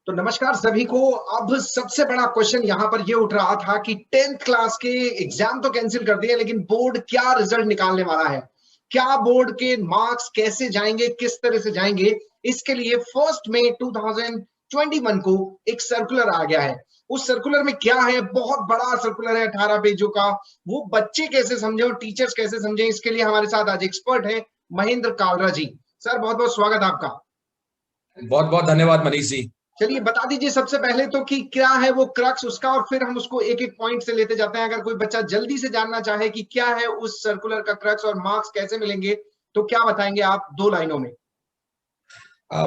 तो नमस्कार सभी को। अब सबसे बड़ा क्वेश्चन यहाँ पर ये उठ रहा था कि 10th क्लास के एग्जाम तो कैंसिल कर दिए, लेकिन बोर्ड क्या रिजल्ट निकालने वाला है, क्या बोर्ड के मार्क्स कैसे जाएंगे, किस तरह से जाएंगे। इसके लिए 1 मई 2021 को एक सर्कुलर आ गया है। उस सर्कुलर में क्या है, बहुत बड़ा सर्कुलर है, 18 पेजों का। वो बच्चे कैसे समझे और टीचर्स कैसे समझे, इसके लिए हमारे साथ आज एक्सपर्ट है महेंद्र कालरा जी। सर बहुत बहुत स्वागत आपका। बहुत बहुत धन्यवाद मनीष जी। चलिए बता दीजिए सबसे पहले तो कि क्या है वो क्रक्स उसका, और फिर हम उसको एक एक पॉइंट से लेते जाते हैं। अगर कोई बच्चा जल्दी से जानना चाहे कि क्या है उस सर्कुलर का क्रक्स और मार्क्स कैसे मिलेंगे, तो क्या बताएंगे आप 2 लाइनों में।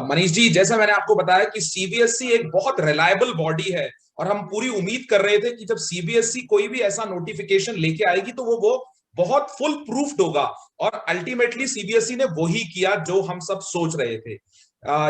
मनीष जी, जैसा मैंने आपको बताया कि सीबीएसई एक बहुत रिलायबल बॉडी है और हम पूरी उम्मीद कर रहे थे कि जब सीबीएसई कोई भी ऐसा नोटिफिकेशन लेके आएगी तो वो बहुत फुल प्रूफ्ड होगा। और अल्टीमेटली सीबीएसई ने वही किया जो हम सब सोच रहे थे।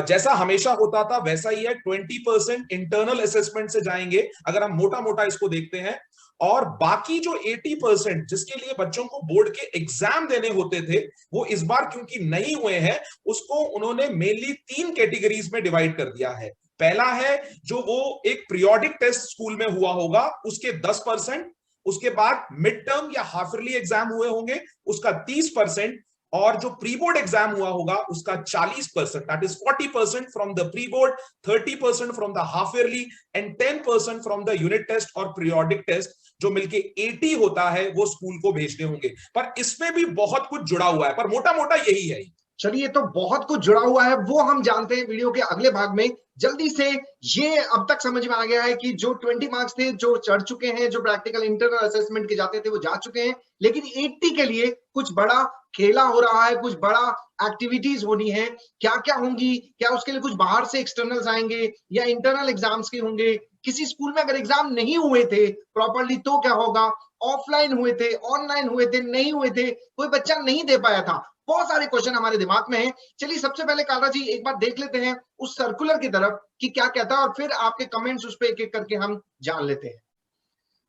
जैसा हमेशा होता था वैसा ही है। 20% इंटरनल असेसमेंट से जाएंगे अगर हम मोटा मोटा इसको देखते हैं, और बाकी जो 80% जिसके लिए बच्चों को बोर्ड के एग्जाम देने होते थे वो इस बार क्योंकि नहीं हुए हैं, उसको उन्होंने मेनली 3 कैटेगरीज में डिवाइड कर दिया है। पहला है जो वो एक पीरियोडिक टेस्ट स्कूल में हुआ होगा उसके 10%, उसके बाद मिड टर्म या हाफ ईयरली एग्जाम हुए होंगे उसका 30%, और जो प्री बोर्ड एग्जाम हुआ होगा उसका 40%, that is 40% from the pre board, 30% from the half yearly and 10% from the unit test और पीरियोडिक टेस्ट, जो मिलके 80 होता है वो स्कूल को भेजने होंगे। पर इसमें भी बहुत कुछ जुड़ा हुआ है, पर मोटा मोटा यही है। चलिए, तो बहुत कुछ जुड़ा हुआ है वो हम जानते हैं वीडियो के अगले भाग में। जल्दी से, ये अब तक समझ में आ गया है कि जो 20 मार्क्स थे जो चढ़ चुके हैं, जो प्रैक्टिकल इंटरनल असेसमेंट के जाते थे वो जा चुके हैं, लेकिन 80 के लिए कुछ बड़ा खेला हो रहा है, कुछ बड़ा एक्टिविटीज होनी है। क्या क्या होंगी, क्या उसके लिए कुछ बाहर से एक्सटर्नल्स आएंगे या इंटरनल एग्जाम्स के होंगे। किसी स्कूल में अगर एग्जाम नहीं हुए थे प्रॉपरली तो क्या होगा, ऑफलाइन हुए थे, ऑनलाइन हुए थे, नहीं हुए थे, कोई बच्चा नहीं दे पाया था। बहुत सारे क्वेश्चन हमारे दिमाग में हैं। चलिए सबसे पहले कालरा जी एक बार देख लेते हैं उस सर्कुलर की तरफ कि क्या कहता है, और फिर आपके कमेंट्स उस पर एक एक करके हम जान लेते हैं।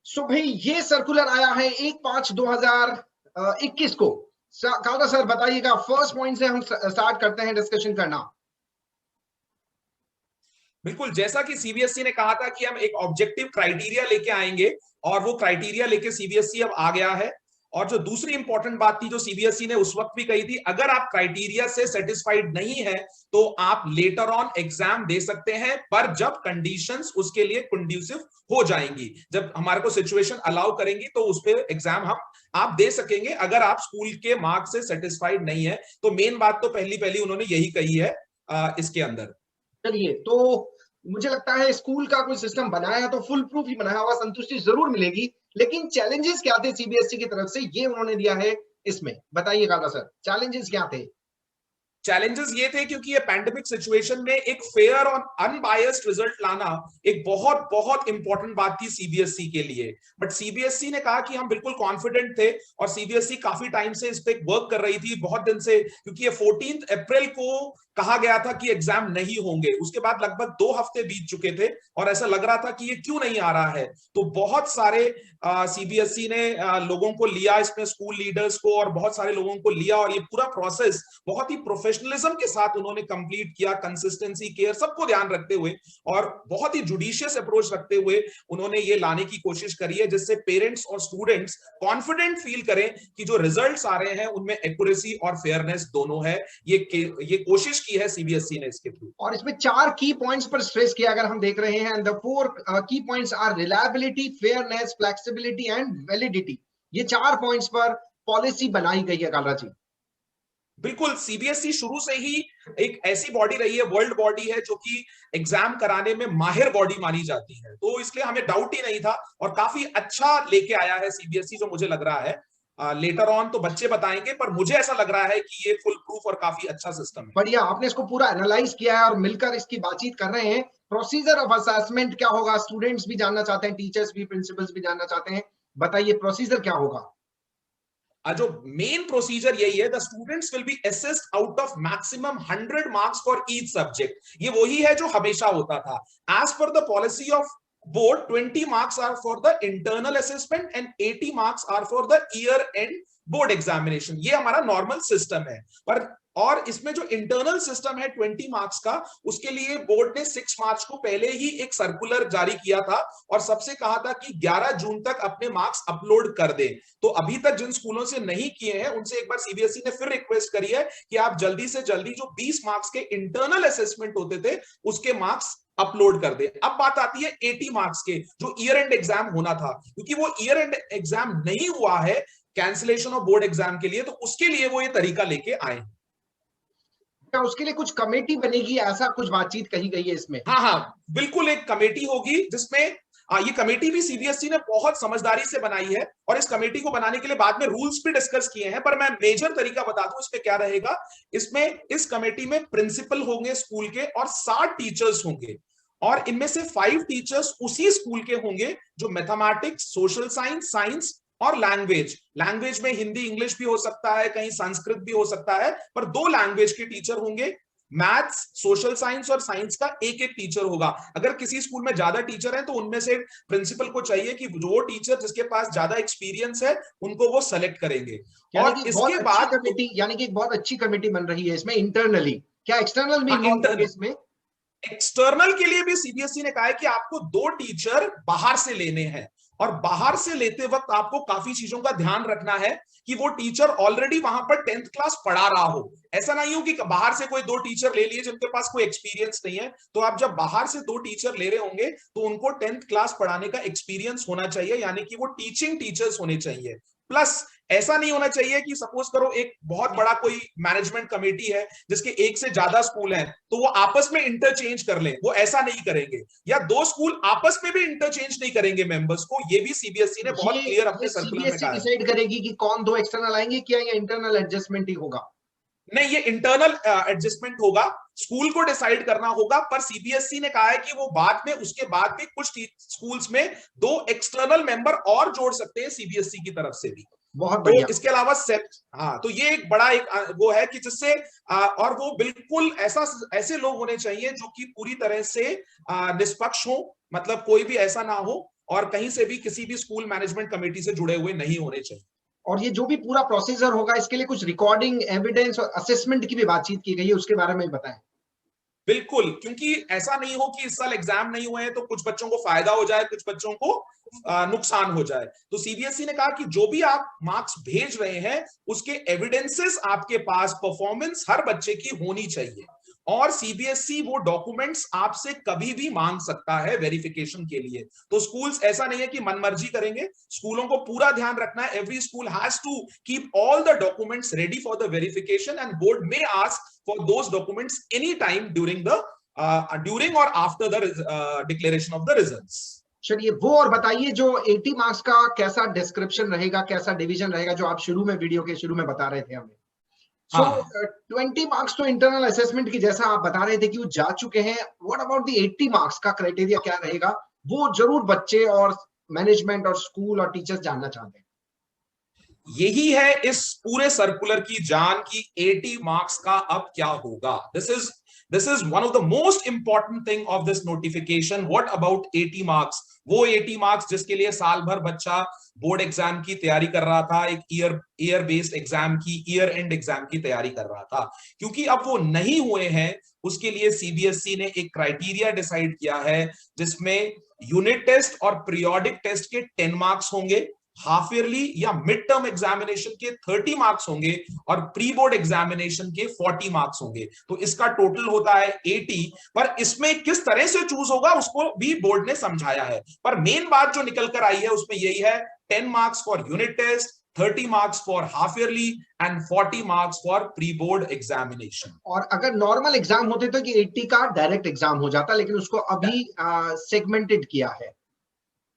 सो भाई, ये सर्कुलर आया है 1/5/2021 को। कालरा सर बताइएगा, फर्स्ट पॉइंट से हम स्टार्ट करते हैं डिस्कशन करना। बिल्कुल, जैसा कि सीबीएसई ने कहा था कि हम एक ऑब्जेक्टिव क्राइटेरिया लेके आएंगे, और वो क्राइटेरिया लेके सीबीएसई अब आ गया है। और जो दूसरी इंपॉर्टेंट बात थी जो सीबीएसई ने उस वक्त भी कही थी, अगर आप क्राइटेरिया से सेटिस्फाइड नहीं है तो आप लेटर ऑन एग्जाम दे सकते हैं, पर जब कंडीशंस उसके लिए कंड्यूसिव हो जाएंगी, जब हमारे को सिचुएशन अलाउ करेंगी तो उस पर एग्जाम आप दे सकेंगे अगर आप स्कूल के मार्क्स से सेटिस्फाइड नहीं है। तो मेन बात तो पहली पहली उन्होंने यही कही है इसके अंदर। चलिए, तो मुझे लगता है स्कूल का कोई सिस्टम बनाया तो फुल प्रूफ ही बनाया हुआ, संतुष्टि जरूर मिलेगी। लेकिन चैलेंजेस क्या थे सीबीएसई की तरफ से, ये उन्होंने दिया है इसमें, बताइएगा ना सर, चैलेंजेस क्या थे। चैलेंजेस ये थे क्योंकि ये पैंडेमिक सिचुएशन में एक फेयर और अनबायस्ड रिजल्ट लाना एक बहुत बहुत इंपॉर्टेंट बात थी सीबीएसई के लिए। बट सीबीएसई ने कहा कि हम बिल्कुल कॉन्फिडेंट थे, और सीबीएसई काफी टाइम से इस पे वर्क कर रही थी, बहुत दिन से, क्योंकि ये 14 अप्रैल को कहा गया था कि एग्जाम नहीं होंगे। उसके बाद लगभग 2 हफ्ते बीत चुके थे और ऐसा लग रहा था कि ये क्यों नहीं आ रहा है। तो बहुत सारे सीबीएसई ने लोगों को लिया इसमें, स्कूल लीडर्स को और बहुत सारे लोगों को लिया, और ये पूरा प्रोसेस बहुत ही प्रोफेशनलिज्म के साथ उन्होंने कंप्लीट किया, कंसिस्टेंसी, केयर, सबको ध्यान रखते हुए और बहुत ही जुडिशियस अप्रोच रखते हुए उन्होंने ये लाने की कोशिश करी है, जिससे पेरेंट्स और स्टूडेंट्स कॉन्फिडेंट फील करें कि जो रिजल्ट्स आ रहे हैं उनमें एक्यूरेसी और फेयरनेस दोनों है। ये कोशिश की है सीबीएसई ने इसके थ्रू। और इसमें 4 की पॉइंट्स पर स्ट्रेस किया अगर हम देख रहे हैं, द 4 की points are reliability, fairness, flexibility and validity. ये 4 पॉइंट्स पर पॉलिसी बनाई गई है कालरा जी। बिल्कुल, सीबीएसई शुरू से ही एक ऐसी बॉडी रही है, वर्ल्ड बॉडी है, जो कि एग्जाम कराने में माहिर बॉडी मानी जाती है, तो इसलिए हमें डाउट ही नहीं था, और काफी अच्छा लेके आया है सीबीएसई, जो मुझे लग रहा है लेटर ऑन तो बच्चे बताएंगे, पर मुझे ऐसा लग रहा है कि ये फुल प्रूफ और काफी अच्छा सिस्टम है। बढ़िया, आपने इसको पूरा एनालाइज किया है और मिलकर इसकी बातचीत कर रहे हैं। प्रोसीजर ऑफ असेसमेंट क्या होगा, स्टूडेंट्स भी जानना चाहते हैं, टीचर्स भी, प्रिंसिपल्स भी जानना चाहते हैं। बताइए प्रोसीजर क्या होगा। जो मेन प्रोसीजर यही है, the students will be assessed out of maximum 100 marks for each subject. ये वही है जो हमेशा होता था। As per the policy of board, 20 marks are for the internal assessment and 80 marks are for the year end board examination. ये हमारा normal system है। पर और इसमें जो इंटरनल सिस्टम है 20 मार्क्स का, उसके लिए बोर्ड ने 6 मार्च को पहले ही एक सर्कुलर जारी किया था और सबसे कहा था कि 11 जून तक अपने मार्क्स अपलोड कर दें। तो अभी तक जिन स्कूलों से नहीं किए हैं उनसे एक बार सीबीएसई ने फिर रिक्वेस्ट करी है कि आप जल्दी से जल्दी जो 20 मार्क्स के इंटरनल असेसमेंट होते थे उसके मार्क्स अपलोड कर दे। अब बात आती है 80 मार्क्स के, जो ईयर एंड एग्जाम होना था, क्योंकि वो ईयर एंड एग्जाम नहीं हुआ है कैंसिलेशन ऑफ बोर्ड एग्जाम के लिए, तो उसके लिए वो ये तरीका लेके आए। क्या उसके लिए कुछ कमेटी बनेगी, ऐसा कुछ बातचीत कही गई है इसमें? हाँ हाँ, बिल्कुल एक कमेटी होगी जिसमें ये कमेटी भी सीबीएसई ने बहुत समझदारी से बनाई है और इस कमेटी को बनाने के लिए बाद में रूल्स भी डिस्कस किए हैं, पर मैं मेजर तरीका बता दूं इसमें क्या रहेगा। इसमें इस कमेटी में प्रिंसिपल होंगे स्कूल के और 60 टीचर्स होंगे, और इनमें से 5 टीचर्स उसी स्कूल के होंगे जो मैथमेटिक्स, सोशल साइंस, साइंस और लैंग्वेज में हिंदी इंग्लिश भी हो सकता है, कहीं संस्कृत भी हो सकता है, पर 2 लैंग्वेज के टीचर होंगे। मैथ्स, सोशल साइंस और साइंस का एक एक टीचर होगा। अगर किसी स्कूल में ज्यादा टीचर हैं तो उनमें से प्रिंसिपल को चाहिए कि जो टीचर जिसके पास ज्यादा एक्सपीरियंस है उनको वो सेलेक्ट करेंगे। और इसके बाद कमेटी, यानी कि एक बहुत अच्छी कमेटी बन रही है इसमें इंटरनली। क्या एक्सटर्नल भी इन्वॉल्व होंगे इसमें? एक्सटर्नल के लिए भी सीबीएसई ने कहा है कि आपको 2 टीचर बाहर से लेने हैं, और बाहर से लेते वक्त आपको काफी चीजों का ध्यान रखना है कि वो टीचर ऑलरेडी वहां पर 10th क्लास पढ़ा रहा हो। ऐसा नहीं हो कि बाहर से कोई 2 टीचर ले लिए जिनके पास कोई एक्सपीरियंस नहीं है। तो आप जब बाहर से 2 टीचर ले रहे होंगे तो उनको 10th क्लास पढ़ाने का एक्सपीरियंस होना चाहिए, यानी कि वो टीचिंग टीचर्स होने चाहिए। प्लस ऐसा नहीं होना चाहिए कि सपोज करो एक बहुत बड़ा कोई मैनेजमेंट कमेटी है जिसके एक से ज्यादा स्कूल हैं, तो वो आपस में इंटरचेंज कर लें, वो ऐसा नहीं करेंगे। या 2 स्कूल आपस में भी इंटरचेंज नहीं करेंगे मेंबर्स को, ये भी सीबीएसई ने बहुत क्लियर अपने सर्कुलर में कहा है। डिसाइड करेगी कि कौन 2 एक्सटर्नल आएंगे, क्या ये इंटरनल एडजस्टमेंट ही होगा? नहीं, ये इंटरनल एडजस्टमेंट होगा, स्कूल को डिसाइड करना होगा, पर सीबीएसई ने कहा है कि वो बाद में उसके बाद भी कुछ स्कूल्स में 2 एक्सटर्नल मेंबर और जोड़ सकते हैं सीबीएसई की तरफ से भी। बहुत तो बढ़िया। इसके अलावा हाँ, तो ये एक बड़ा एक वो है कि जिससे और वो बिल्कुल ऐसे लोग होने चाहिए जो कि पूरी तरह से निष्पक्ष हो, मतलब कोई भी ऐसा ना हो और कहीं से भी किसी भी स्कूल मैनेजमेंट कमेटी से जुड़े हुए नहीं होने चाहिए। और ये जो भी पूरा प्रोसीजर होगा इसके लिए कुछ रिकॉर्डिंग एविडेंस और असेसमेंट की भी बातचीत की गई है, उसके बारे में बताएं। बिल्कुल, क्योंकि ऐसा नहीं हो कि इस साल एग्जाम नहीं हुए हैं तो कुछ बच्चों को फायदा हो जाए, कुछ बच्चों को नुकसान हो जाए। तो सीबीएसई ने कहा कि जो भी आप मार्क्स भेज रहे हैं उसके एविडेंसेस आपके पास, परफॉर्मेंस हर बच्चे की होनी चाहिए, और सीबीएसई वो डॉक्यूमेंट्स आपसे कभी भी मांग सकता है वेरिफिकेशन के लिए। तो स्कूल्स ऐसा नहीं है कि मनमर्जी करेंगे, स्कूलों को पूरा ध्यान रखना है। Every school has to keep all the documents ready for the verification and board may ask for those documents any time during और after the declaration of the results. चलिए वो और बताइए, जो 80 मार्क्स का कैसा डिस्क्रिप्शन रहेगा, कैसा डिवीजन रहेगा, जो आप शुरू में वीडियो के शुरू में बता रहे थे हमें। सो 20 मार्क्स तो इंटरनल असेसमेंट की जैसा आप बता रहे थे कि वो जा चुके हैं। व्हाट अबाउट द 80 मार्क्स का क्राइटेरिया क्या रहेगा, वो जरूर बच्चे और मैनेजमेंट और स्कूल और टीचर्स जानना चाहते हैं। यही है इस पूरे सर्कुलर की जान की 80 मार्क्स का अब क्या होगा। This is one of the most important thing of this notification. What about 80 marks? वो 80 मार्क्स जिसके लिए साल भर बच्चा बोर्ड एग्जाम की तैयारी कर रहा था, एक ईयर बेस्ड एग्जाम की, ईयर एंड एग्जाम की तैयारी कर रहा था, क्योंकि अब वो नहीं हुए हैं, उसके लिए सीबीएसई ने एक क्राइटेरिया डिसाइड किया है जिसमें यूनिट टेस्ट और पीरियोडिक टेस्ट के 10 मार्क्स होंगे, हाफ ईयरली या मिड टर्म एग्जामिनेशन के 30 मार्क्स होंगे, और प्री बोर्ड एग्जामिनेशन के 40 मार्क्स होंगे। तो इसका टोटल होता है 80। पर इसमें किस तरह से चूज होगा उसको भी बोर्ड ने समझाया है, पर मेन बात जो निकल कर आई है उसमें यही है, 10 marks for unit test, 30 marks for half yearly and 40 marks for pre board examination. और अगर नॉर्मल एग्जाम होते तो कि 80 का डायरेक्ट एग्जाम हो जाता, लेकिन उसको अभी सेगमेंटेड किया है।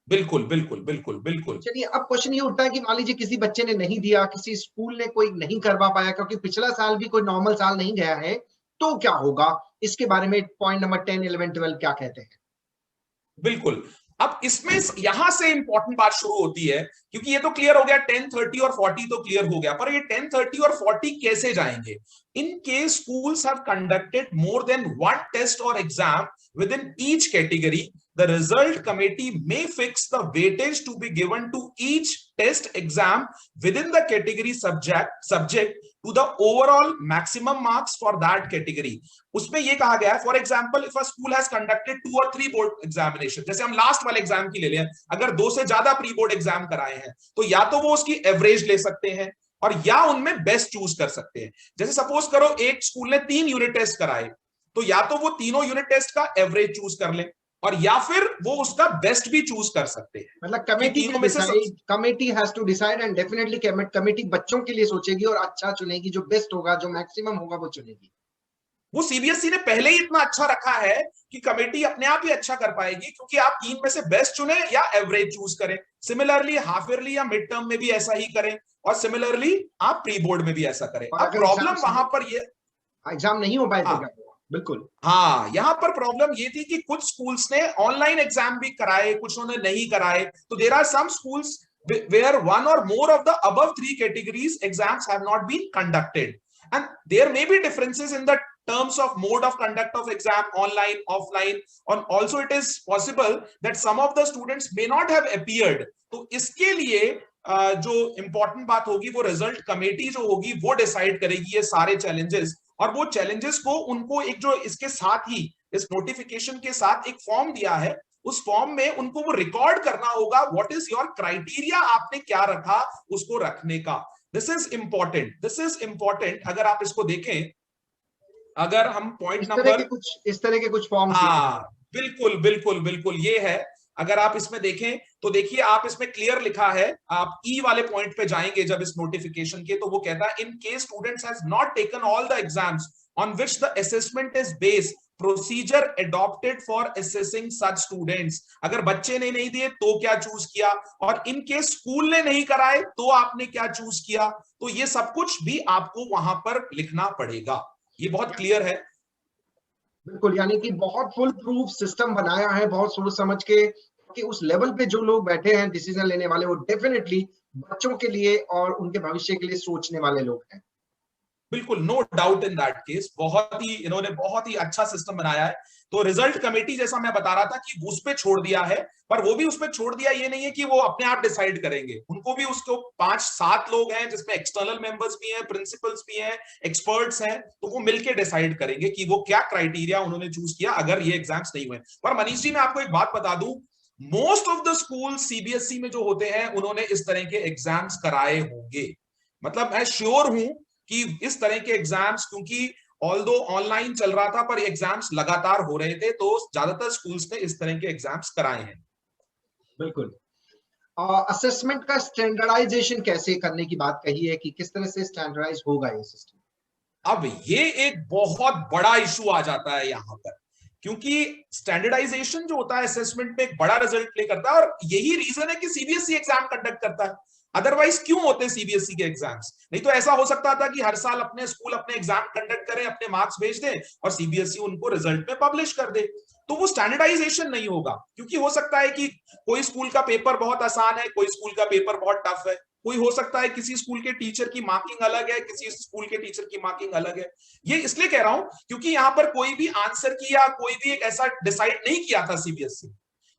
बिल्कुल बिल्कुल बिल्कुल बिल्कुल। चलिए, अब क्वेश्चन ये उठता है कि मान लीजिए किसी बच्चे ने नहीं दिया, किसी स्कूल ने कोई नहीं करवा पाया क्योंकि पिछला साल भी कोई नॉर्मल साल नहीं गया है, तो क्या होगा? इसके बारे में पॉइंट नंबर 10, 11, 12 क्या कहते हैं? बिल्कुल, अब इसमें यहां से इंपॉर्टेंट बात शुरू होती है, क्योंकि ये तो क्लियर हो गया 10, 30 और 40 तो क्लियर हो गया, पर ये 10, 30 और 40 कैसे जाएंगे? In case schools have conducted more than one test or exam within each category, the result committee may fix the weightage to be given to each test exam within the category subject to the overall maximum marks for that category. उसमें ये कहा गया है, for example if a school has conducted 2 और 3 board examination, जैसे हम last वाले exam की ले लें, अगर 2 से ज्यादा प्री बोर्ड एग्जाम कराए हैं तो या तो वो उसकी एवरेज ले सकते हैं और या उनमें बेस्ट चूज कर सकते हैं। जैसे सपोज करो एक स्कूल ने 3 यूनिट टेस्ट कराए, तो या तो वो तीनों यूनिट टेस्ट का एवरेज चूज कर ले और या फिर वो उसका बेस्ट भी चूज कर सकते हैं। मतलब committee has to decide and definitely committee बच्चों के लिए सोचेगी और अच्छा चुनेगी, जो बेस्ट होगा, जो मैक्सिमम होगा वो चुनेगी। वो सीबीएसई ने पहले ही इतना अच्छा रखा है कि कमेटी अपने आप ही अच्छा कर पाएगी, क्योंकि आप 3 में से बेस्ट चुने या एवरेज चूज करें। सिमिलरली हाफ ईयरली या मिड टर्म में भी ऐसा ही करें और सिमिलरली आप प्री बोर्ड में भी ऐसा करें। अब प्रॉब्लम वहां पर ये एग्जाम नहीं हो पाए तो क्या होगा? बिल्कुल हाँ, यहाँ पर प्रॉब्लम ये थी कि कुछ स्कूल्स ने ऑनलाइन एग्जाम भी कराए, कुछ ने नहीं कराए। तो there are some schools where one or more of the above 3 categories exams have not been conducted, and there may be differences in the terms of mode of conduct of exam, online, offline, and also it is possible that some of the students may not have appeared. तो इसके लिए जो important बात होगी वो result committee जो होगी वो डिसाइड करेगी ये सारे चैलेंजेस, और वो चैलेंजेस को उनको एक जो इसके साथ ही इस नोटिफिकेशन के साथ एक फॉर्म दिया है, उस फॉर्म में उनको वो रिकॉर्ड करना होगा व्हाट इज योर क्राइटेरिया, आपने क्या रखा उसको रखने का। This is important. अगर आप इसको देखें, अगर हम पॉइंट नंबर इस तरह के कुछ फॉर्म्स, हाँ बिल्कुल ये है। अगर आप इसमें देखें तो देखिए, आप इसमें क्लियर लिखा है, आप ई वाले पॉइंट पे जाएंगे जब इस नोटिफिकेशन के, तो वो कहता है in case students has not taken all the exams on which the assessment is based, procedure adopted for assessing such students. अगर बच्चे ने नहीं दिए तो क्या चूज किया, और इन केस स्कूल ने नहीं कराए तो आपने क्या चूज किया, तो ये सब कुछ भी आपको वहां पर लिखना पड़ेगा। ये बहुत क्लियर है। बिल्कुल, यानी कि बहुत फुल प्रूफ सिस्टम बनाया है, बहुत सोच समझ के, कि उस लेवल पे जो लोग बैठे हैं डिसीजन लेने वाले, वो डेफिनेटली बच्चों के लिए और उनके भविष्य के लिए सोचने वाले लोग हैं। बिल्कुल, no doubt in that case. इन्होंने बहुत ही अच्छा सिस्टम बनाया है। तो रिजल्ट कमेटी, जैसा मैं बता रहा था कि उस पे छोड़ दिया है, पर वो भी उस पे छोड़ दिया ये नहीं है कि वो अपने आप डिसाइड करेंगे, उनको भी उसको 5-7 लोग हैं जिसमें एक्सटर्नल मेंबर्स भी हैं, प्रिंसिपल्स भी हैं, एक्सपर्ट्स हैं, तो वो मिलके डिसाइड करेंगे कि वो क्या क्राइटेरिया उन्होंने चूज किया अगर ये एग्जाम्स नहीं हुए। पर मनीष जी, मैं आपको एक बात बता दूं, most of the school CBSE में जो होते हैं उन्होंने इस तरह के एग्जाम्स कराए होंगे। मतलब मैं श्योर हूं कि इस तरह के एग्जाम्स, क्योंकि ऑल्दो ऑनलाइन चल रहा था पर एग्जाम्स लगातार हो रहे थे, तो ज्यादातर स्कूल्स ने इस तरह के एग्जाम्स कराए हैं। बिल्कुल। असेसमेंट का स्टैंडर्डाइजेशन कैसे करने की बात कही है कि किस तरह से स्टैंडर्डाइज होगा ये सिस्टम। अब ये एक बहुत बड़ा इशू आ जाता है यहाँ पर, क्योंकि स्टैंडर्डाइजेशन जो होता है असेसमेंट में एक बड़ा रिजल्ट प्ले करता है, और यही रीजन है कि सीबीएसई एग्जाम कंडक्ट करता है। अदरवाइज क्यों होते सीबीएसई के एग्जाम्स? नहीं तो ऐसा हो सकता था कि हर साल अपने स्कूल अपने एग्जाम कंडक्ट करें, अपने मार्क्स भेज दें और सीबीएसई उनको रिजल्ट में पब्लिश कर दे, तो वो स्टैंडर्डाइजेशन नहीं होगा। क्योंकि हो सकता है कि कोई स्कूल का पेपर बहुत आसान है, कोई स्कूल का पेपर बहुत टफ है, कोई हो सकता है किसी स्कूल के टीचर की मार्किंग अलग है, किसी स्कूल के टीचर की मार्किंग अलग है। ये इसलिए कह रहा हूं क्योंकि यहां पर कोई भी आंसर की या कोई भी एक ऐसा डिसाइड नहीं किया था सीबीएसई,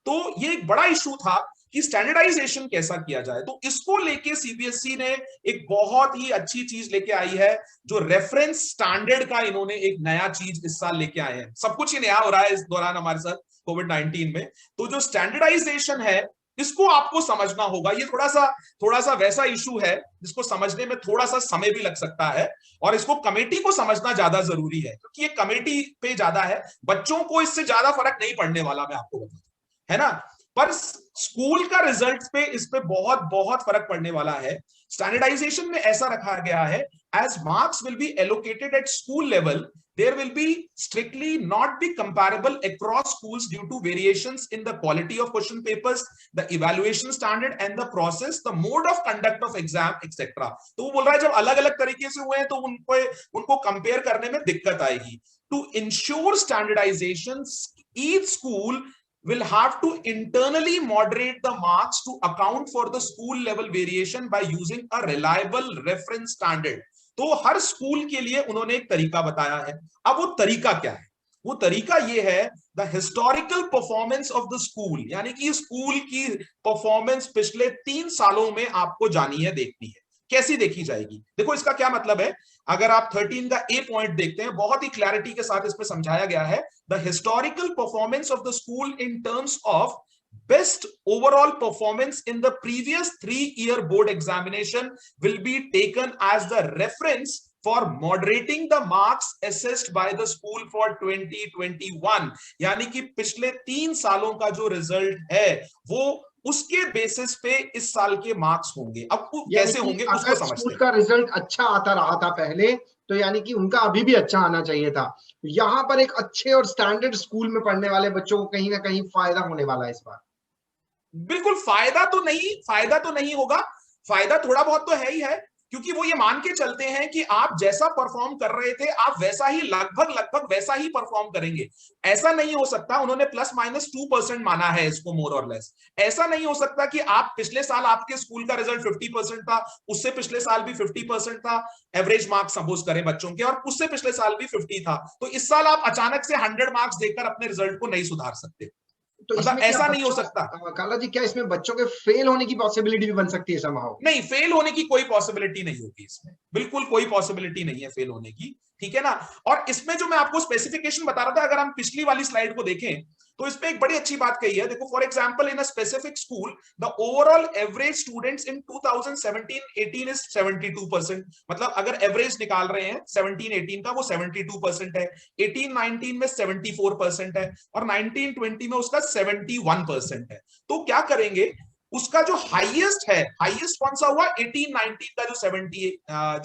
तो ये एक बड़ा इशू था कि स्टैंडर्डाइजेशन कैसा किया जाए। तो इसको लेके सीबीएसई ने एक बहुत ही अच्छी चीज लेके आई है, जो रेफरेंस स्टैंडर्ड का इन्होंने एक नया चीज इस साल लेके आए हैं। सब कुछ ही नया हो रहा है इस दौरान हमारे साथ कोविड-19 में। तो जो स्टैंडर्डाइजेशन है इसको आपको समझना होगा। ये थोड़ा सा वैसा इशू है जिसको समझने में थोड़ा सा समय भी लग सकता है, और इसको कमेटी को समझना ज्यादा जरूरी है, क्योंकि ये कमेटी पे ज्यादा है। बच्चों को इससे ज्यादा फर्क नहीं पड़ने वाला, मैं आपको बताता हूं, है ना। पर स्कूल का रिजल्ट पे इस पे बहुत बहुत फर्क पड़ने वाला है। स्टैंडर्डाइजेशन में ऐसा रखा गया है, as marks will be allocated at school level, there will be strictly not be comparable across schools due to variations in the quality of question papers, the evaluation standard and the process, the mode of conduct of exam, etc. तो वो बोल रहा है जब अलग अलग तरीके से हुए हैं तो उनको कंपेयर करने में दिक्कत आएगी। To ensure standardization, each school will have to internally moderate the marks to account for the school level variation by using a reliable reference standard. तो हर स्कूल के लिए उन्होंने एक तरीका बताया है। अब वो तरीका क्या है? वो तरीका ये है, the historical performance of the school, यानी कि स्कूल की परफॉर्मेंस पिछले 3 सालों में आपको जानी है, देखनी है। कैसी देखी जाएगी? देखो इसका क्या मतलब है। अगर आप 13 का ए पॉइंट देखते हैं, बहुत ही क्लैरिटी के साथ इसमें समझाया गया है, the historical performance of the school in terms of best overall performance in the previous 3-year board examination will be taken as the reference for moderating the marks assessed by the school for 2021। यानी कि पिछले 3 सालों का जो result है वो उसके basis पे इस साल के मार्क्स होंगे। अब वो कैसे होंगे उसको समझते हैं। स्कूल का रिजल्ट अच्छा आता रहा था पहले, तो यानी कि उनका अभी भी अच्छा आना चाहिए था। यहाँ पर एक अच्छे और स्टैंडर्ड स्कूल में पढ़ने वाले बच्चों को कहीं ना कहीं फायदा होने वाला है इस बार। बिल्कुल फायदा तो नहीं होगा, फायदा थोड़ा बहुत तो है ही है, क्योंकि वो ये मान के चलते हैं कि आप जैसा परफॉर्म कर रहे थे आप वैसा ही लगभग वैसा ही परफॉर्म करेंगे। ऐसा नहीं हो सकता, उन्होंने +-2% माना है इसको, मोर और लेस। ऐसा नहीं हो सकता कि आप पिछले साल आपके स्कूल का रिजल्ट 50% था, उससे पिछले साल भी 50% था एवरेज मार्क्स सपोज करें बच्चों के, और उससे पिछले साल भी 50 था, तो इस साल आप अचानक से 100 मार्क्स देकर अपने रिजल्ट को नहीं सुधार सकते। तो मतलब ऐसा नहीं हो सकता। काला जी, क्या इसमें बच्चों के फेल होने की पॉसिबिलिटी भी बन सकती है समाओ? नहीं, फेल होने की कोई पॉसिबिलिटी नहीं होगी इसमें, बिल्कुल कोई पॉसिबिलिटी नहीं है फेल होने की, ठीक है ना। और इसमें जो मैं आपको स्पेसिफिकेशन बता रहा था, अगर हम पिछली वाली स्लाइड को देखें तो इसमें एक बड़ी अच्छी बात कही है। देखो, for example in a specific school the overall average students in 2017-18 is 72%। मतलब अगर एवरेज निकाल रहे हैं 17-18 का, वो 72% है, 18-19 में 74% है, और 19-20 में उसका 71% है। तो क्या करेंगे, उसका जो हाईएस्ट है, हाईएस्ट कौन सा हुआ, 18-19 का जो 70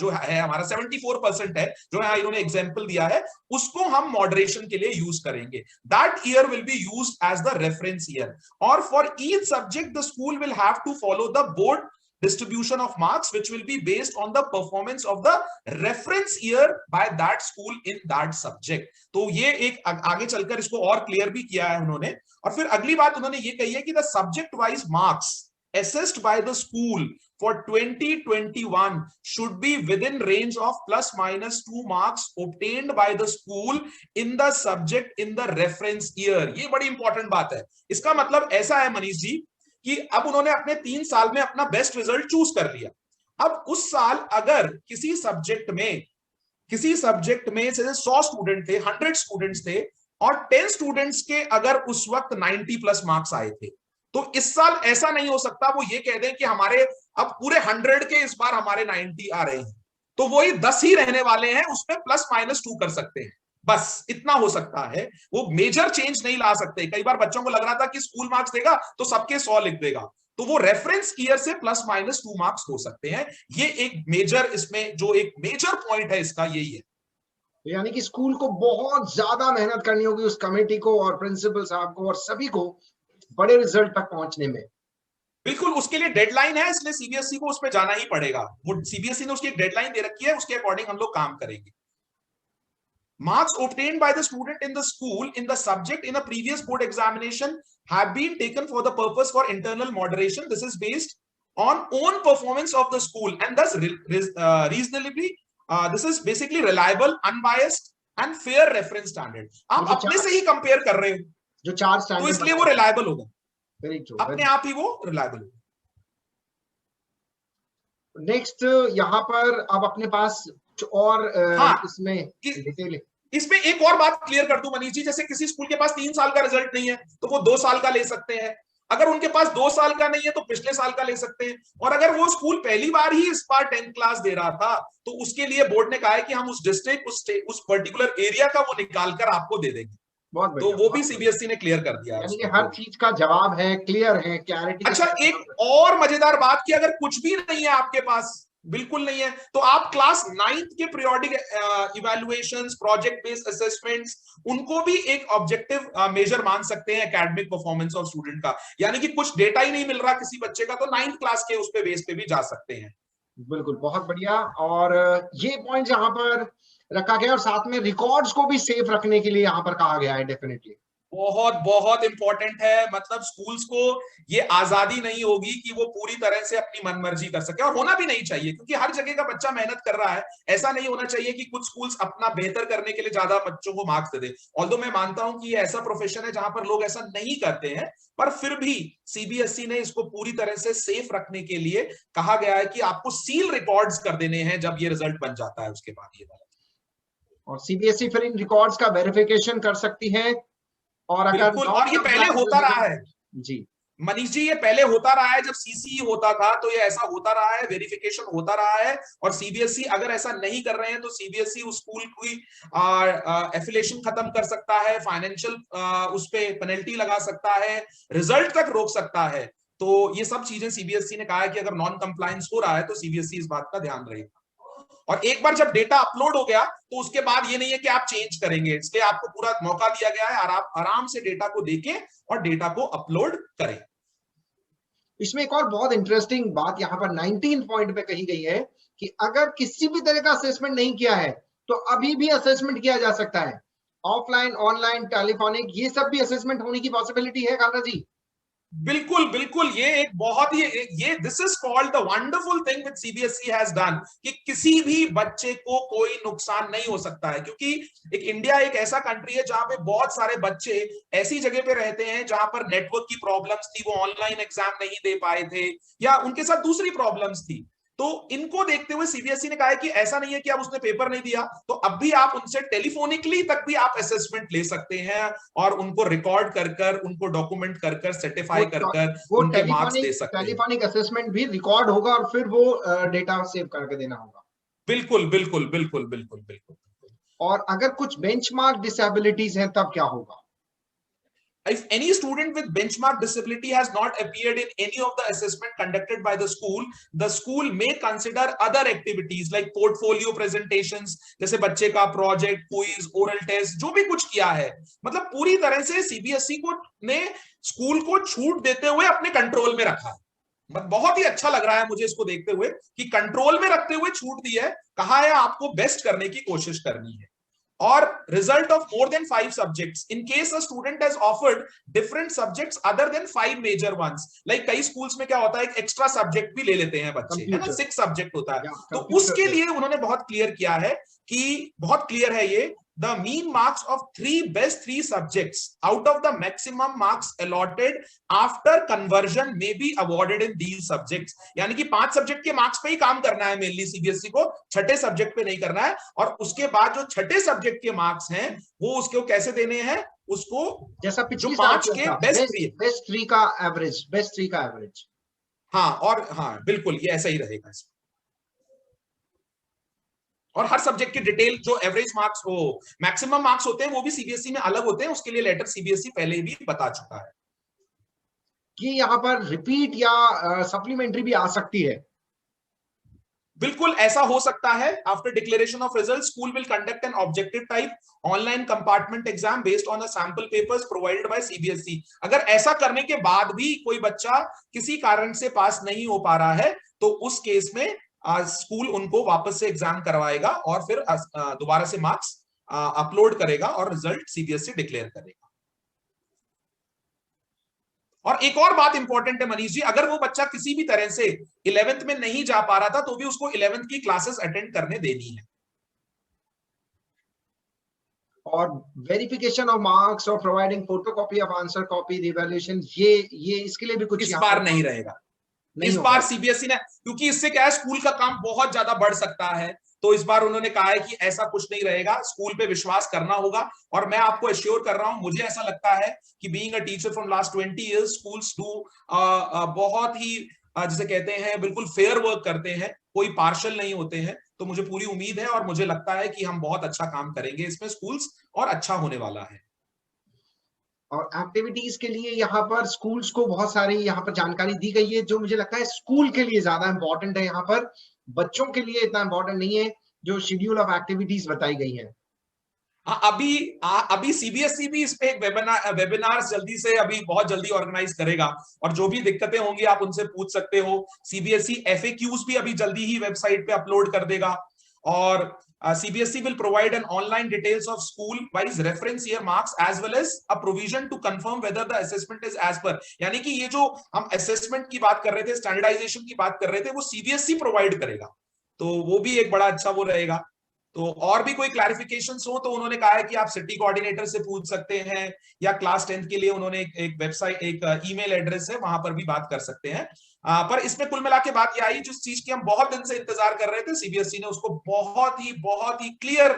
जो है हमारा 74% है, जो है इन्होंने एग्जांपल दिया है, उसको हम मॉडरेशन के लिए यूज करेंगे। That year will be used as the reference year, और for each subject the school will have to follow the board distribution of marks which will be based on the performance of the reference year by that school in that subject। तो ये एक आगे चलकर इसको और clear भी किया है उन्होंने। और फिर अगली बात उन्होंने ये कही है कि the subject wise marks assessed by the school for 2021 should be within range of +-2 marks obtained by the school in the subject in the reference year। ये बड़ी इंपॉर्टेंट बात है। इसका मतलब ऐसा है मनीष जी कि अब उन्होंने अपने 3 साल में अपना बेस्ट रिजल्ट चूज कर लिया। अब उस साल अगर किसी सब्जेक्ट में से 100 स्टूडेंट थे, 100 स्टूडेंट्स थे, और 10 स्टूडेंट्स के अगर उस वक्त 90+ मार्क्स आए थे, तो इस साल ऐसा नहीं हो सकता वो ये कह दें कि हमारे अब पूरे 100 के इस बार हमारे 90 आ रहे हैं, तो वही 10 ही रहने वाले हैं, उसमें +-2 कर सकते हैं, बस इतना हो सकता है। वो मेजर चेंज नहीं ला सकते। कई बार बच्चों को लग रहा था कि स्कूल मार्क्स देगा तो सबके 100 लिख देगा, तो वो रेफरेंस ईयर से +-2 मार्क्स हो सकते हैं। ये एक मेजर, इसमें जो एक मेजर पॉइंट है इसका यही है। यानी कि स्कूल को बहुत ज्यादा मेहनत करनी होगी, उस कमेटी को और प्रिंसिपल साहब को और सभी को, बड़े रिजल्ट तक पहुंचने में। बिल्कुल, उसके लिए डेडलाइन है, इसलिए सीबीएसई को उस पर जाना ही पड़ेगा। वो सीबीएसई ने उसकी एक डेडलाइन दे रखी है, उसके अकॉर्डिंग हम लोग काम करेंगे। Marks obtained by the student in the school in the subject in a previous board examination have been taken for the purpose for internal moderation. This is based on own performance of the school and thus reasonably this is basically reliable, unbiased and fair reference standard। आप अपने से ही compare कर रहे हो जो 4 standard, तो इसलिए वो रिलायबल होगा, अपने आप ही वो रिलायबल होगा। नेक्स्ट यहाँ पर अब अपने पास और इसमें डिटेल, इसमें एक और बात क्लियर कर दूं मनीष जी, जैसे किसी स्कूल के पास 3 साल का रिजल्ट नहीं है तो वो 2 साल का ले सकते हैं, अगर उनके पास 2 साल का नहीं है तो पिछले साल का ले सकते हैं, और अगर वो स्कूल पहली बार ही इस बार 10th क्लास दे रहा था तो उसके लिए बोर्ड ने कहा है कि हम उस डिस्ट्रिक्ट उस पर्टिकुलर एरिया का वो निकाल कर आपको दे देंगे। तो वो भी सीबीएसई ने क्लियर कर दिया, यानी कि हर चीज का जवाब है, क्लियर है, क्लैरिटी। अच्छा, एक और मजेदार बात कि अगर कुछ भी नहीं है आपके पास, बिल्कुल नहीं है, तो आप क्लास 9th के periodic evaluations, project based assessments, उनको भी एक ऑब्जेक्टिव मेजर मान सकते हैं एकेडमिक परफॉर्मेंस ऑफ स्टूडेंट का। यानी कि कुछ डेटा ही नहीं मिल रहा किसी बच्चे का, तो 9th क्लास के उस पे बेस पे भी जा सकते हैं। बिल्कुल, बहुत बढ़िया। और ये पॉइंट यहाँ पर रखा गया, और साथ में रिकॉर्ड्स को भी सेफ रखने के लिए यहाँ पर कहा गया है डेफिनेटली। बहुत बहुत इंपॉर्टेंट है। मतलब स्कूल्स को ये आजादी नहीं होगी कि वो पूरी तरह से अपनी मनमर्जी कर सके, और होना भी नहीं चाहिए, क्योंकि हर जगह का बच्चा मेहनत कर रहा है। ऐसा नहीं होना चाहिए कि कुछ स्कूल्स अपना बेहतर करने के लिए ज्यादा बच्चों को मार्क्स दे दे। ऑल्दो मैं मानता हूं कि ये ऐसा प्रोफेशन है जहां पर लोग ऐसा नहीं करते हैं, पर फिर भी सीबीएसई ने इसको पूरी तरह से सेफ रखने के लिए कहा गया है कि आपको सील रिकॉर्ड्स कर देने हैं जब ये रिजल्ट बन जाता है उसके बाद। ये और सीबीएसई फिर इन रिकॉर्ड्स का वेरिफिकेशन कर सकती है, और अगर बिल्कुल, और ये पहले होता रहा है जी मनीष जी, ये पहले होता रहा है। जब सीसीई होता था तो ये ऐसा होता रहा है, वेरिफिकेशन होता रहा है। और सीबीएसई अगर ऐसा नहीं कर रहे हैं तो सीबीएसई उस स्कूल की एफिलिएशन खत्म कर सकता है, फाइनेंशियल उस पे पेनल्टी लगा सकता है, रिजल्ट तक रोक सकता है। तो ये सब चीजें सीबीएसई ने कहा है कि अगर नॉन कंप्लायंस हो रहा है तो सीबीएसई इस बात का ध्यान रखेगा। और एक बार जब डेटा अपलोड हो गया तो उसके बाद ये नहीं है कि आप चेंज करेंगे, इसलिए आपको पूरा मौका दिया गया है और आप आराम से डेटा को देखें और डेटा को अपलोड करें। इसमें एक और बहुत इंटरेस्टिंग बात यहाँ पर 19 पॉइंट पे कही गई है कि अगर किसी भी तरह का असेसमेंट नहीं किया है तो अभी भी असेसमेंट किया जा सकता है। ऑफलाइन, ऑनलाइन, टेलीफोनिक, ये सब भी असेसमेंट होने की पॉसिबिलिटी है कालरा जी। बिल्कुल बिल्कुल, ये एक बहुत ही ये this is called the wonderful thing with CBSE has done, कि किसी भी बच्चे को कोई नुकसान नहीं हो सकता है। क्योंकि इंडिया एक ऐसा कंट्री है जहां पे बहुत सारे बच्चे ऐसी जगह पे रहते हैं जहां पर नेटवर्क की प्रॉब्लम्स थी, वो ऑनलाइन एग्जाम नहीं दे पाए थे, या उनके साथ दूसरी प्रॉब्लम्स थी। तो इनको देखते हुए सीबीएसई ने कहा है कि ऐसा नहीं है कि अब उसने पेपर नहीं दिया तो अब भी आप उनसे टेलीफोनिकली तक भी आप असेसमेंट ले सकते हैं, और उनको रिकॉर्ड कर कर, उनको डॉक्यूमेंट कर कर, सर्टिफाई कर कर वो उनके मार्क्स दे सकते हैं। टेलीफोनिक असेसमेंट भी रिकॉर्ड होगा और फिर वो डेटा सेव करके देना होगा। बिल्कुल बिल्कुल बिल्कुल बिल्कुल बिल्कुल। और अगर कुछ बेंचमार्क डिसेबिलिटीज हैं तब क्या होगा? If any student with benchmark disability has not appeared in any of the assessment conducted by the school may consider other activities like portfolio presentations, जैसे बच्चे का प्रोजेक्ट, क्विज, ओरल टेस्ट, जो भी कुछ किया है। मतलब पूरी तरह से सीबीएसई को ने स्कूल को छूट देते हुए अपने कंट्रोल में रखा है। बहुत ही अच्छा लग रहा है मुझे इसको देखते हुए कि कंट्रोल में रखते हुए छूट दी है, कहा है आपको बेस्ट करने की कोशिश करनी है। or result of more than 5 subjects in case a student has offered different subjects other than 5 major ones, like कई स्कूल्स में क्या होता है, एक एक्स्ट्रा सब्जेक्ट भी ले लेते हैं बच्चे, है ना, 6 सब्जेक्ट होता है। तो उसके लिए उन्होंने बहुत क्लियर किया है कि बहुत क्लियर है ये, the mean marks of best three subjects out of the maximum marks allotted after conversion may be awarded in these subjects। यानी कि 5 सब्जेक्ट के मार्क्स पे ही काम करना है मेनली सीबीएसई को, छठे सब्जेक्ट पे नहीं करना है। और उसके बाद जो छठे सब्जेक्ट के मार्क्स हैं वो उसको कैसे देने हैं, उसको जैसा जो 5 के बेस्ट थ्री का एवरेज। हाँ, और हाँ बिल्कुल ये ऐसा ही रहेगा इसमें। और हर सब्जेक्ट की डिटेल, जो एवरेज मार्क्स हो, मैक्सिमम मार्क्स होते हैं, वो भी सीबीएसई में अलग होते हैं, उसके लिए लेटर सीबीएसई पहले भी बता चुका है कि यहाँ पर रिपीट या सप्लीमेंट्री भी आ सकती है। बिल्कुल ऐसा हो सकता है। After declaration of result school will conduct an objective type online compartment exam based on the sample papers provided by CBSE. अगर ऐसा करने के बाद भी कोई बच्चा किसी कारण से पास नहीं हो पा रहा है तो उस केस में स्कूल उनको वापस से एग्जाम करवाएगा और फिर दोबारा से मार्क्स अपलोड करेगा और रिजल्ट सीबीएसई डिक्लेयर करेगा। और एक और बात इंपॉर्टेंट है मनीष जी, अगर वो बच्चा किसी भी तरह से 11th में नहीं जा पा रहा था तो भी उसको 11th की क्लासेस अटेंड करने देनी है। और वेरिफिकेशन ऑफ मार्क्स और providing photocopy of answer copy, revaluation, ये इसके लिए भी कुछ इस बार नहीं रहेगा। इस बार सीबीएसई ने, क्योंकि इससे क्या है, स्कूल का काम बहुत ज्यादा बढ़ सकता है, तो इस बार उन्होंने कहा है कि ऐसा कुछ नहीं रहेगा, स्कूल पे विश्वास करना होगा। और मैं आपको एश्योर कर रहा हूं, मुझे ऐसा लगता है कि being a teacher from last 20 years, schools do बहुत ही जिसे कहते हैं बिल्कुल फेयर वर्क करते हैं, कोई पार्शल नहीं होते हैं। तो मुझे पूरी उम्मीद है और मुझे लगता है कि हम बहुत अच्छा काम करेंगे इसमें स्कूल्स, और अच्छा होने वाला है। और एक्टिविटीज के लिए यहाँ पर स्कूल्स को बहुत सारी यहाँ पर जानकारी दी गई है, जो मुझे लगता है स्कूल के लिए ज्यादा इंपॉर्टेंट है, यहाँ पर बच्चों के लिए इतना इंपॉर्टेंट नहीं है जो शेड्यूल ऑफ एक्टिविटीज बताई गई है। अभी सीबीएसई भी इस पे एक वेबिनार जल्दी से, अभी बहुत जल्दी ऑर्गेनाइज करेगा, और जो भी दिक्कतें होंगी आप उनसे पूछ सकते हो। सीबीएसई एफएक्यूज भी अभी जल्दी ही वेबसाइट पे अपलोड कर देगा। और CBSE will provide an online details of school wise reference year marks as well as a provision to confirm whether the assessment is as per, यानी कि ये जो हम assessment की बात कर रहे थे, स्टैंडर्डाइजेशन की बात कर रहे थे, वो CBSE प्रोवाइड करेगा, तो वो भी एक बड़ा अच्छा वो रहेगा। तो और भी कोई क्लैरिफिकेशंस हो तो उन्होंने कहा है कि आप सिटी कोऑर्डिनेटर से पूछ सकते हैं, या क्लास 10 के लिए उन्होंने एक वेबसाइट, एक ईमेल एड्रेस है, वहां पर भी बात कर सकते हैं। पर इसमें कुल मिला के बात यह आई, जिस चीज की हम बहुत दिन से इंतजार कर रहे थे, सीबीएसई ने उसको बहुत ही क्लियर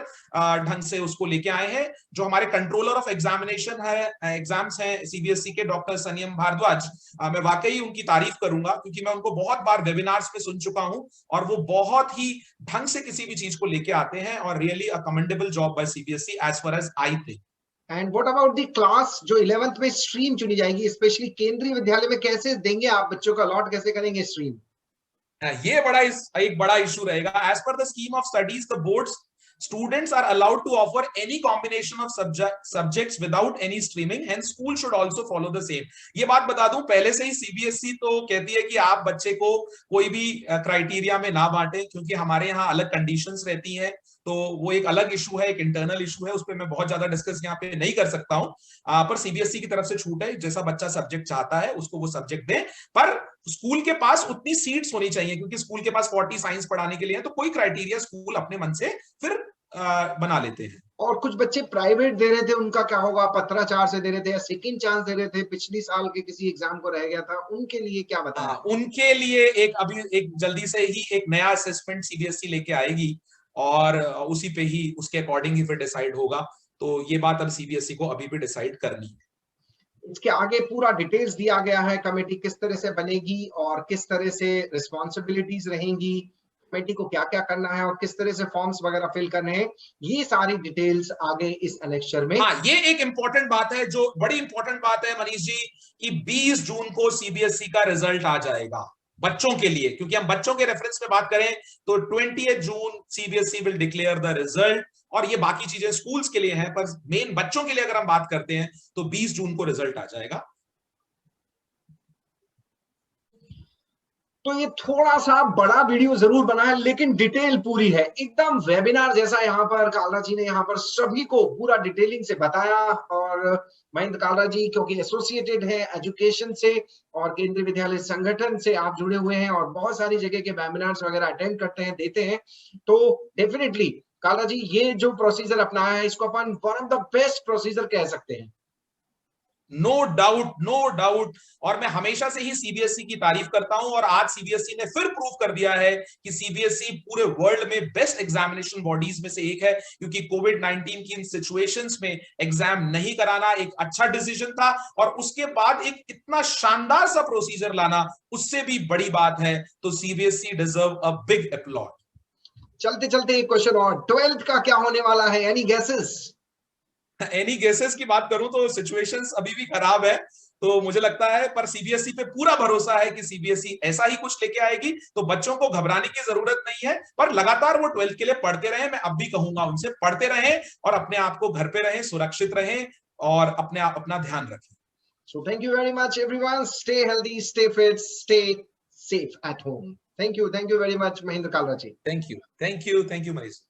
ढंग से उसको लेके आए हैं। जो हमारे कंट्रोलर ऑफ एग्जामिनेशन है, एग्जाम्स हैं सीबीएसई के, डॉक्टर सनियम भारद्वाज, मैं वाकई उनकी तारीफ करूंगा, क्योंकि मैं उनको बहुत बार वेबिनार्स में सुन चुका हूं, और वो बहुत ही ढंग से किसी भी चीज को लेके आते हैं, और really a commendable job by CBSE as far as I think. And what about the class जो 11th में स्ट्रीम चुनी जाएगी, स्पेशली केंद्रीय विद्यालय में कैसे देंगे आप बच्चों का अलॉट, कैसे करेंगे स्ट्रीम? ये एक बड़ा इशू रहेगा। As per the scheme of studies the boards students are allowed to offer any combination of subjects without any streaming, hence school should also follow the same। ये बात बता दूं, पहले से ही सीबीएसई तो कहती है कि आप बच्चे को कोई भी क्राइटेरिया में ना बांटें, क्योंकि हमारे यहाँ अलग कंडीशंस रहती हैं, तो वो एक अलग इशू है, एक इंटरनल इशू है, उस पर मैं बहुत ज्यादा डिस्कस यहाँ पे नहीं कर सकता हूँ। पर सीबीएसई की तरफ से छूट है, जैसा बच्चा सब्जेक्ट चाहता है उसको वो सब्जेक्ट दें, पर स्कूल के पास उतनी सीट्स होनी चाहिए, क्योंकि स्कूल के पास 40 साइंस पढ़ाने के लिए है, तो कोई क्राइटेरिया स्कूल अपने मन से फिर बना लेते हैं। और कुछ बच्चे प्राइवेट दे रहे थे, उनका क्या होगा? पत्राचार से दे रहे थे या सेकंड चांस दे रहे थे, पिछली साल के किसी एग्जाम को रह गया था, उनके लिए क्या बताया? उनके लिए एक जल्दी से ही एक नया असेसमेंट सीबीएसई लेके आएगी, और उसी पे ही, उसके अकॉर्डिंग ही फिर डिसाइड होगा। तो ये बात अब सीबीएसई को अभी भी डिसाइड करनी है। इसके आगे पूरा डिटेल्स दिया गया है, कमेटी किस तरह से बनेगी और किस तरह से रिस्पॉन्सिबिलिटीज रहेंगी, कमेटी को क्या क्या करना है और किस तरह से फॉर्म्स वगैरह फिल करने हैं, ये सारी डिटेल्स आगे इस एनेक्चर में। हाँ, ये एक इंपॉर्टेंट बात है, जो बड़ी इंपॉर्टेंट बात है मनीष जी, कि 20 जून को सीबीएसई का रिजल्ट आ जाएगा बच्चों के लिए, क्योंकि हम बच्चों के रेफरेंस में बात करें तो 20 June CBSE will declare the result, और ये बाकी चीजें स्कूल्स के लिए हैं, पर मेन बच्चों के लिए अगर हम बात करते हैं तो 20 जून को रिजल्ट आ जाएगा। तो ये थोड़ा सा बड़ा वीडियो जरूर बना है, लेकिन डिटेल पूरी है, एकदम वेबिनार जैसा। यहाँ पर कालरा जी ने यहाँ पर सभी को पूरा डिटेलिंग से बताया, और महेंद्र कालरा जी क्योंकि एसोसिएटेड है एजुकेशन से और केंद्रीय विद्यालय संगठन से आप जुड़े हुए हैं, और बहुत सारी जगह के वेबिनार्स वगैरह अटेंड करते हैं, देते हैं, तो डेफिनेटली कालरा जी ये जो प्रोसीजर अपनाया है, इसको अपन one of the best procedure कह सकते हैं। No doubt, no doubt. और मैं हमेशा से ही सीबीएसई की तारीफ करता हूं, और आज सीबीएसई ने फिर प्रूव कर दिया है कि सीबीएसई पूरे वर्ल्ड में बेस्ट एग्जामिनेशन बॉडीज में से एक है, क्योंकि कोविड-19 की इन सिचुएशंस में एग्जाम नहीं कराना एक अच्छा डिसीजन था, और उसके बाद एक इतना शानदार सा प्रोसीजर लाना उससे भी बड़ी बात है। तो CBSE deserve a big applaud. चलते चलते एक क्वेश्चन और, 12th का क्या होने वाला है? Any guesses? एनी गेसेस की बात करूं तो सिचुएशंस अभी भी खराब है, तो मुझे लगता है, पर सीबीएसई पे पूरा भरोसा है कि सीबीएसई ऐसा ही कुछ लेके आएगी, तो बच्चों को घबराने की जरूरत नहीं है, पर लगातार वो 12th के लिए पढ़ते रहें। मैं अब भी कहूंगा उनसे, पढ़ते रहें और अपने आप को घर पे रहें, सुरक्षित रहें, और अपना ध्यान रखें। So thank you very much everyone. Stay healthy, stay fit, stay safe at home. Thank you very much Mahindra Kalra ji. Thank you Manish.